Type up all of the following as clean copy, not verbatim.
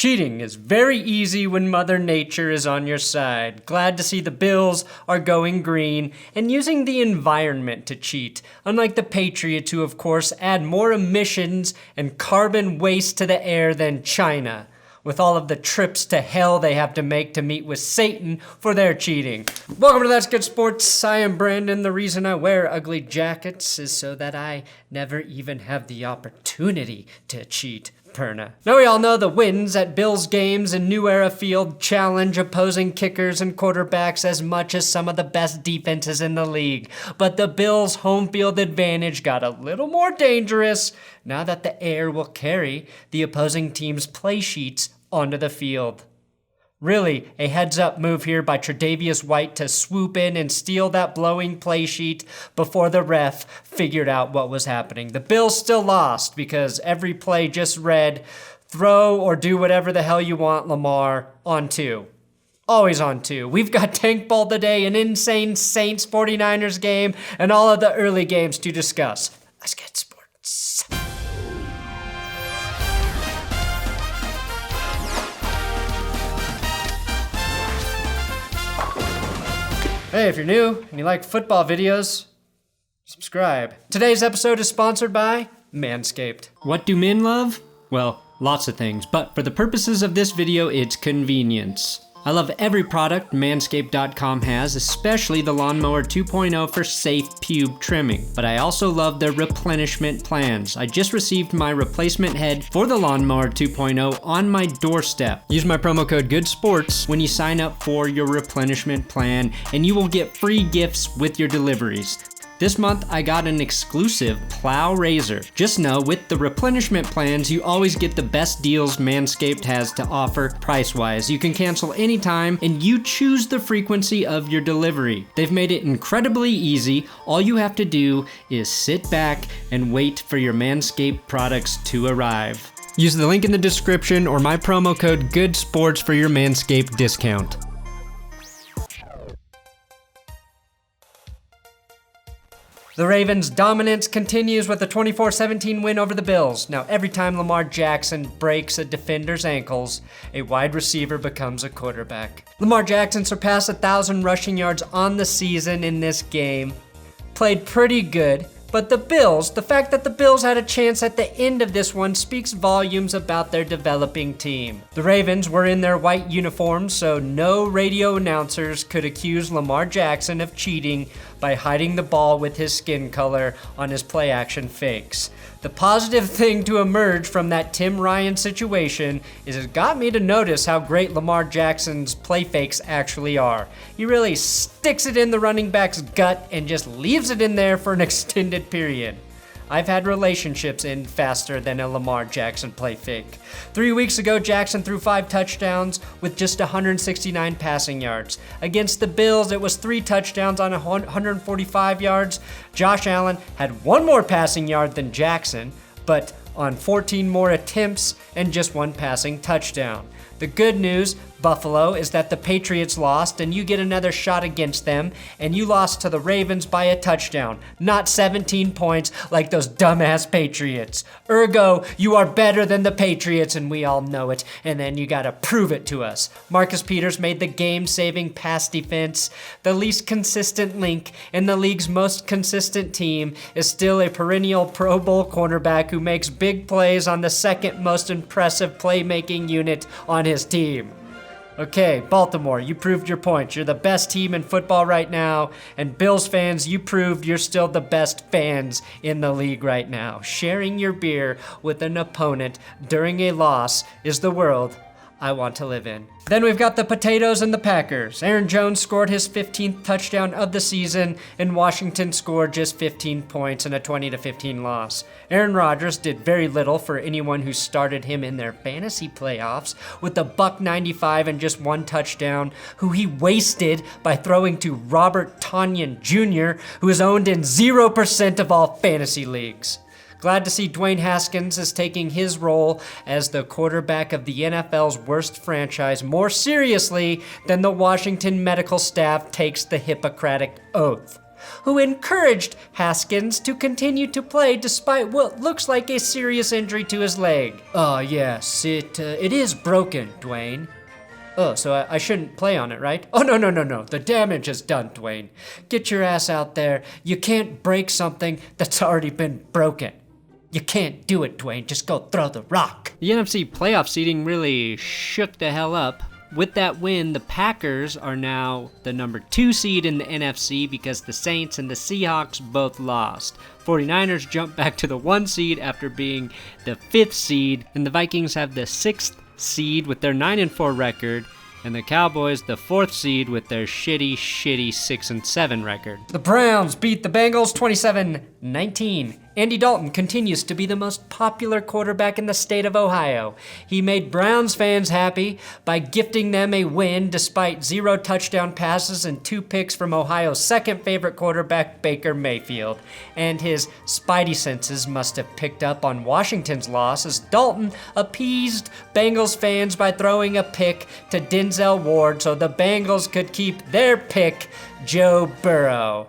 Cheating is very easy when Mother Nature is on your side. Glad to see the Bills are going green and using the environment to cheat, unlike the Patriots, who of course add more emissions and carbon waste to the air than China, with all of the trips to hell they have to make to meet with Satan for their cheating. Welcome to That's Good Sports. I am Brandon. The reason I wear ugly jackets is so that I never even have the opportunity to cheat. Perna. Now we all know the wins at Bills games and New Era Field challenge opposing kickers and quarterbacks as much as some of the best defenses in the league. But the Bills' home field advantage got a little more dangerous now that the air will carry the opposing team's play sheets onto the field. Really, a heads-up move here by Tre'Davious White to swoop in and steal that blowing play sheet before the ref figured out what was happening. The Bills still lost because every play just read, throw or do whatever the hell you want, Lamar, on 2. Always on 2. We've got Tank Ball today, an insane Saints 49ers game, and all of the early games to discuss. Let's get sports. Hey, if you're new and you like football videos, subscribe. Today's episode is sponsored by Manscaped. What do men love? Well, lots of things, but for the purposes of this video, it's convenience. I love every product Manscaped.com has, especially the Lawnmower 2.0 for safe pube trimming. But I also love their replenishment plans. I just received my replacement head for the Lawnmower 2.0 on my doorstep. Use my promo code GOODSPORTS when you sign up for your replenishment plan, and you will get free gifts with your deliveries. This month, I got an exclusive plow razor. Just know, with the replenishment plans, you always get the best deals Manscaped has to offer price-wise. You can cancel anytime, and you choose the frequency of your delivery. They've made it incredibly easy. All you have to do is sit back and wait for your Manscaped products to arrive. Use the link in the description or my promo code GOODSPORTS for your Manscaped discount. The Ravens' dominance continues with a 24-17 win over the Bills. Now, every time Lamar Jackson breaks a defender's ankles, a wide receiver becomes a quarterback. Lamar Jackson surpassed 1,000 rushing yards on the season in this game. Played pretty good, but the fact that the Bills had a chance at the end of this one speaks volumes about their developing team. The Ravens were in their white uniforms, so no radio announcers could accuse Lamar Jackson of cheating by hiding the ball with his skin color on his play-action fakes. The positive thing to emerge from that Tim Ryan situation is it got me to notice how great Lamar Jackson's play fakes actually are. He really sticks it in the running back's gut and just leaves it in there for an extended period. I've had relationships end faster than a Lamar Jackson play fake. 3 weeks ago, Jackson threw 5 touchdowns with just 169 passing yards. Against the Bills, it was 3 touchdowns on 145 yards. Josh Allen had 1 more passing yard than Jackson, but on 14 more attempts and just 1 passing touchdown. The good news, Buffalo, is that the Patriots lost and you get another shot against them, and you lost to the Ravens by a touchdown, not 17 points like those dumbass Patriots. Ergo, you are better than the Patriots and we all know it, and then you gotta prove it to us. Marcus Peters made the game-saving pass defense. The least consistent link in the league's most consistent team is still a perennial Pro Bowl cornerback who makes big plays on the second most impressive playmaking unit on his team. Okay, Baltimore, you proved your point. You're the best team in football right now. And Bills fans, you proved you're still the best fans in the league right now. Sharing your beer with an opponent during a loss is the world I want to live in. Then we've got the potatoes and the Packers. Aaron Jones scored his 15th touchdown of the season, and Washington scored just 15 points in a 20-15 loss. Aaron Rodgers did very little for anyone who started him in their fantasy playoffs, with a $195 and just 1 touchdown, who he wasted by throwing to Robert Tonyan Jr., who is owned in 0% of all fantasy leagues. Glad to see Dwayne Haskins is taking his role as the quarterback of the NFL's worst franchise more seriously than the Washington medical staff takes the Hippocratic Oath. who encouraged Haskins to continue to play despite what looks like a serious injury to his leg. Oh yes, it is broken, Dwayne. Oh, so I shouldn't play on it, right? Oh, no. The damage is done, Dwayne. Get your ass out there. You can't break something that's already been broken. You can't do it, Dwayne. Just go throw the rock. The NFC playoff seeding really shook the hell up. With that win, the Packers are now the number 2 seed in the NFC because the Saints and the Seahawks both lost. 49ers jumped back to the 1 seed after being the 5th seed, and the Vikings have the 6th seed with their 9-4 record, and the Cowboys the 4th seed with their shitty 6-7 record. The Browns beat the Bengals 27-19. Andy Dalton continues to be the most popular quarterback in the state of Ohio. He made Browns fans happy by gifting them a win despite 0 touchdown passes and 2 picks from Ohio's second favorite quarterback, Baker Mayfield. And his spidey senses must have picked up on Washington's loss as Dalton appeased Bengals fans by throwing a pick to Denzel Ward so the Bengals could keep their pick, Joe Burrow.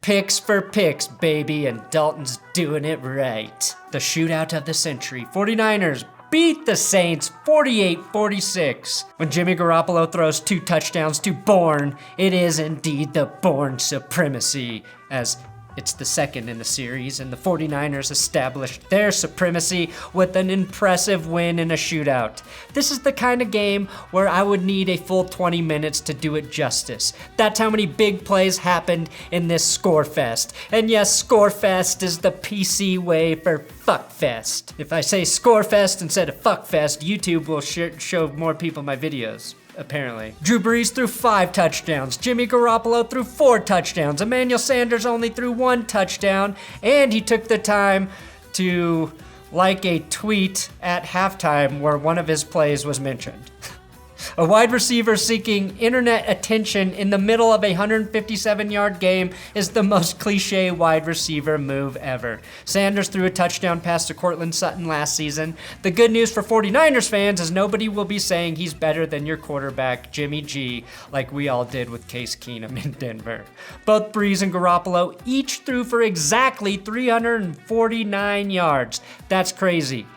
Picks for picks, baby, and Dalton's doing it right. The shootout of the century. 49ers beat the Saints 48-46. When Jimmy Garoppolo throws 2 touchdowns to Bourne, it is indeed the Bourne supremacy, as it's the second in the series, and the 49ers established their supremacy with an impressive win in a shootout. This is the kind of game where I would need a full 20 minutes to do it justice. That's how many big plays happened in this score fest. And yes, score fest is the PC way for fuck fest. If I say score fest instead of fuck fest, YouTube will show more people my videos. Apparently. Drew Brees threw 5 touchdowns. Jimmy Garoppolo threw 4 touchdowns. Emmanuel Sanders only threw 1 touchdown. And he took the time to like a tweet at halftime where one of his plays was mentioned. A wide receiver seeking internet attention in the middle of a 157-yard game is the most cliche wide receiver move ever. Sanders threw a touchdown pass to Cortland Sutton last season. The good news for 49ers fans is nobody will be saying he's better than your quarterback, Jimmy G, like we all did with Case Keenum in Denver. Both Brees and Garoppolo each threw for exactly 349 yards. That's crazy.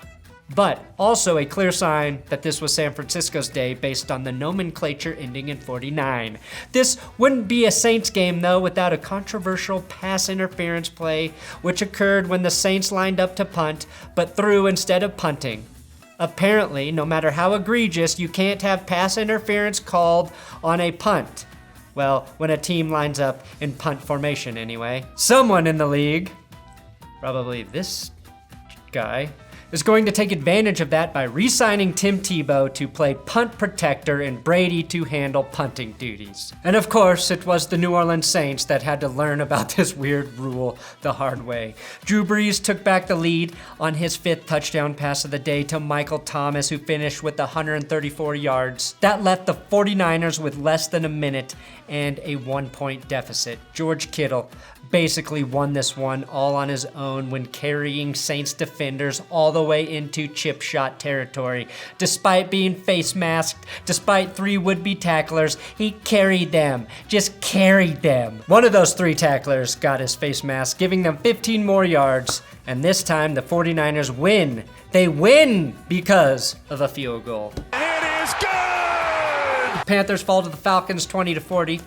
But also a clear sign that this was San Francisco's day based on the nomenclature ending in 49. This wouldn't be a Saints game though without a controversial pass interference play which occurred when the Saints lined up to punt but threw instead of punting. Apparently, no matter how egregious, you can't have pass interference called on a punt. Well, when a team lines up in punt formation anyway. Someone in the league, probably this guy, is going to take advantage of that by re-signing Tim Tebow to play punt protector and Brady to handle punting duties. And of course, it was the New Orleans Saints that had to learn about this weird rule the hard way. Drew Brees took back the lead on his 5th touchdown pass of the day to Michael Thomas, who finished with 134 yards. That left the 49ers with less than a minute and a 1-point deficit. George Kittle basically won this one all on his own when carrying Saints defenders all the way into chip shot territory. Despite being face masked, despite 3 would-be tacklers, he carried them. Just carried them. One of those 3 tacklers got his face mask, giving them 15 more yards, and this time the 49ers win. They win because of a field goal. It is good! The Panthers fall to the Falcons 20-40.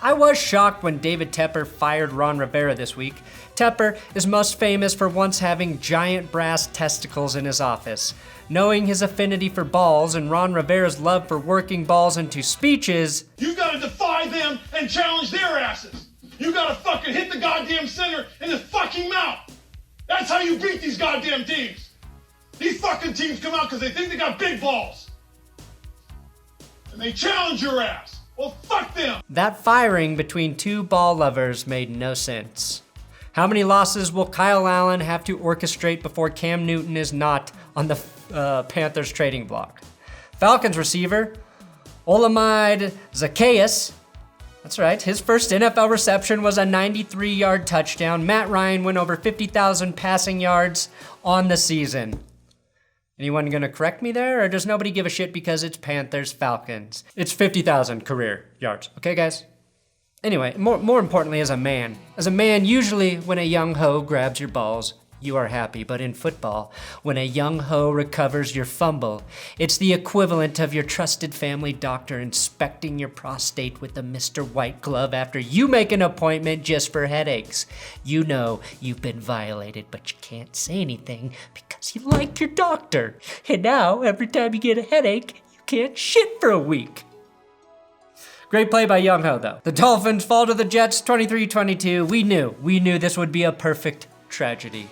I was shocked when David Tepper fired Ron Rivera this week. Tepper is most famous for once having giant brass testicles in his office. Knowing his affinity for balls and Ron Rivera's love for working balls into speeches, you gotta defy them and challenge their asses. You gotta fucking hit the goddamn center in the fucking mouth. That's how you beat these goddamn teams. These fucking teams come out because they think they got big balls. And they challenge your ass. Well, fuck them! That firing between 2 ball lovers made no sense. How many losses will Kyle Allen have to orchestrate before Cam Newton is not on the Panthers trading block? Falcons receiver, Olamide Zacchaeus. That's right, his first NFL reception was a 93-yard touchdown. Matt Ryan went over 50,000 passing yards on the season. Anyone gonna correct me there, or does nobody give a shit because it's Panthers Falcons? It's 50,000 career yards. Okay, guys? Anyway, more importantly, as a man. As a man, usually when a young hoe grabs your balls, you are happy. But in football, when a young hoe recovers your fumble, it's the equivalent of your trusted family doctor inspecting your prostate with a Mr. White glove after you make an appointment just for headaches. You know you've been violated, but you can't say anything because you like your doctor. And now, every time you get a headache, you can't shit for a week. Great play by Young Ho, though. The Dolphins fall to the Jets 23-22. We knew this would be a perfect tragedy.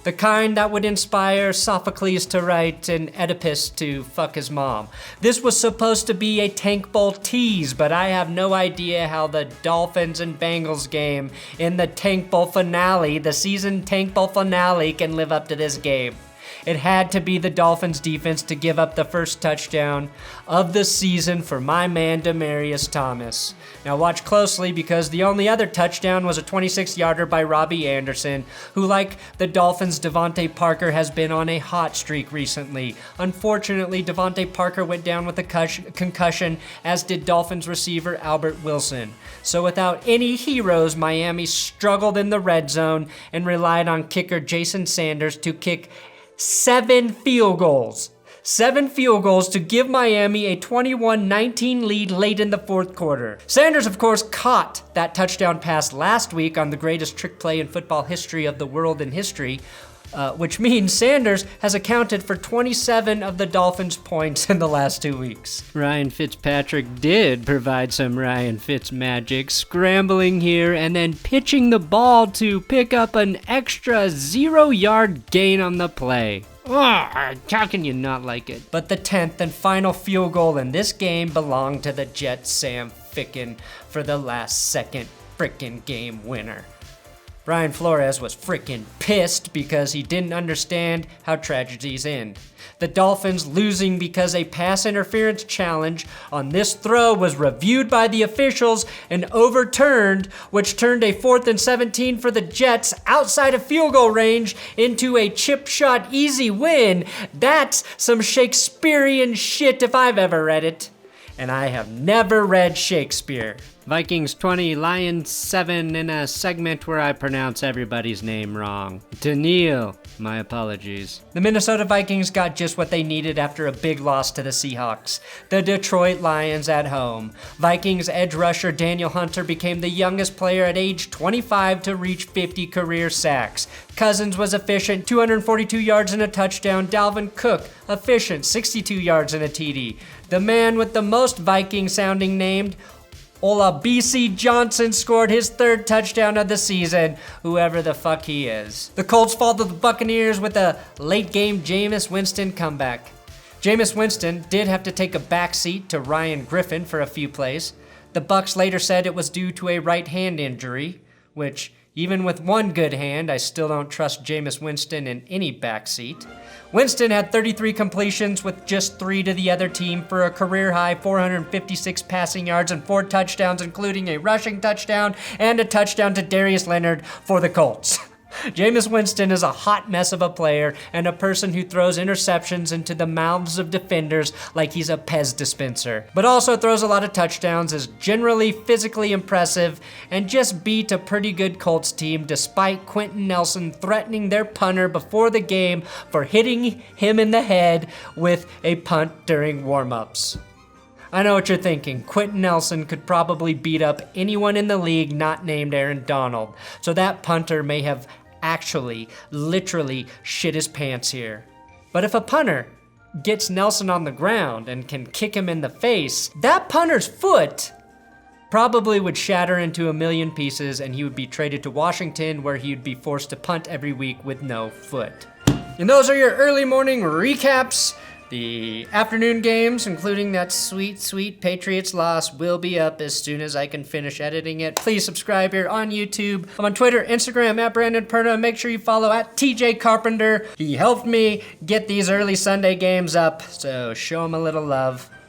The kind that would inspire Sophocles to write and Oedipus to fuck his mom. This was supposed to be a Tank Bowl tease, but I have no idea how the Dolphins and Bengals game in the Tank Bowl finale, the season Tank Bowl finale, can live up to this game. It had to be the Dolphins defense to give up the first touchdown of the season for my man Demaryius Thomas. Now watch closely because the only other touchdown was a 26-yarder by Robbie Anderson, who, like the Dolphins' Devontae Parker, has been on a hot streak recently. Unfortunately, Devontae Parker went down with a concussion, as did Dolphins receiver Albert Wilson. So without any heroes, Miami struggled in the red zone and relied on kicker Jason Sanders to kick 7 field goals. 7 field goals to give Miami a 21-19 lead late in the fourth quarter. Sanders, of course, caught that touchdown pass last week on the greatest trick play in football history of the world in history, which means Sanders has accounted for 27 of the Dolphins' points in the last 2 weeks. Ryan Fitzpatrick did provide some Ryan Fitz magic, scrambling here and then pitching the ball to pick up an extra 0-yard gain on the play. How can you not like it? But the 10th and final field goal in this game belonged to the Jets' Sam Ficken for the last second frickin' game winner. Brian Flores was frickin' pissed because he didn't understand how tragedies end. The Dolphins losing because a pass interference challenge on this throw was reviewed by the officials and overturned, which turned a 4th and 17 for the Jets outside of field goal range into a chip shot easy win. That's some Shakespearean shit if I've ever read it. And I have never read Shakespeare. Vikings 20, Lions 7 in a segment where I pronounce everybody's name wrong. Daniil, my apologies. The Minnesota Vikings got just what they needed after a big loss to the Seahawks. The Detroit Lions at home. Vikings edge rusher Daniel Hunter became the youngest player at age 25 to reach 50 career sacks. Cousins was efficient, 242 yards and a touchdown. Dalvin Cook, efficient, 62 yards and a TD. The man with the most Viking-sounding name, Olabisi Johnson, scored his 3rd touchdown of the season, whoever the fuck he is. The Colts fall to the Buccaneers with a late-game Jameis Winston comeback. Jameis Winston did have to take a backseat to Ryan Griffin for a few plays. The Bucs later said it was due to a right hand injury, which, even with one good hand, I still don't trust Jameis Winston in any backseat. Winston had 33 completions with just 3 to the other team for a career-high 456 passing yards and 4 touchdowns, including a rushing touchdown and a touchdown to Darius Leonard for the Colts. Jameis Winston is a hot mess of a player and a person who throws interceptions into the mouths of defenders like he's a Pez dispenser, but also throws a lot of touchdowns, is generally physically impressive, and just beat a pretty good Colts team despite Quentin Nelson threatening their punter before the game for hitting him in the head with a punt during warm-ups. I know what you're thinking. Quentin Nelson could probably beat up anyone in the league not named Aaron Donald, so that punter may have actually, literally shit his pants here. But if a punter gets Nelson on the ground and can kick him in the face, that punter's foot probably would shatter into a million pieces and he would be traded to Washington, where he would be forced to punt every week with no foot. And those are your early morning recaps. The afternoon games, including that sweet, sweet Patriots loss, will be up as soon as I can finish editing it. Please subscribe here on YouTube. I'm on Twitter, Instagram, at Brandon Perna. Make sure you follow at TJ Carpenter. He helped me get these early Sunday games up, so show him a little love.